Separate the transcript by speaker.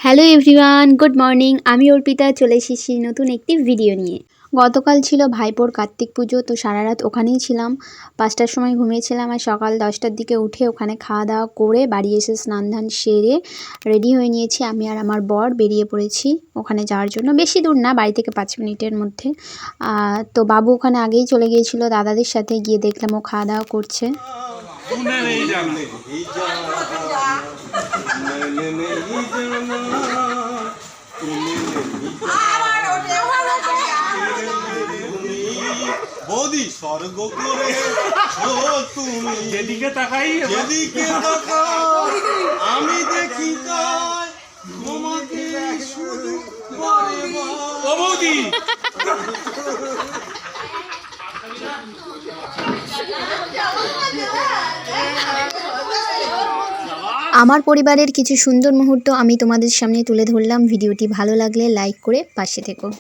Speaker 1: Hello everyone, good morning. আমি অর্পিতা চলে এসেছি নতুন একটি ভিডিও নিয়ে। গতকাল ছিল ভাইপোর কার্তিক পুজো, তো সারা রাত ওখানেই ছিলাম। 5টার সময় ঘুমিয়েছিলাম আর সকাল 10টার দিকে উঠে ওখানে খাওয়া দাওয়া করে বাড়ি এসে স্নান ধান সেরে রেডি হয়ে নিয়েছি। আমি আর আমার বর বেরিয়ে পড়েছি ওখানে যাওয়ার জন্য। বেশি দূর না, বাড়ি থেকে 5 মিনিটের মধ্যে। তো বাবু ওখানে আগেই চলে গিয়েছিল দাদাদের সাথে, গিয়ে দেখলাম ও খাওয়া দাওয়া করছে।
Speaker 2: বৌদি স্বর্গ করে তুমি যেদিকে তাকাই যেদিকে তাকাও আমি দেখি তাই তোমাকে শুধু ও বৌদি।
Speaker 1: আমার পরিবারের কিছু সুন্দর মুহূর্ত আমি তোমাদের সামনে তুলে ধরলাম। ভিডিওটি ভালো লাগলে লাইক করে পাশে থেকো।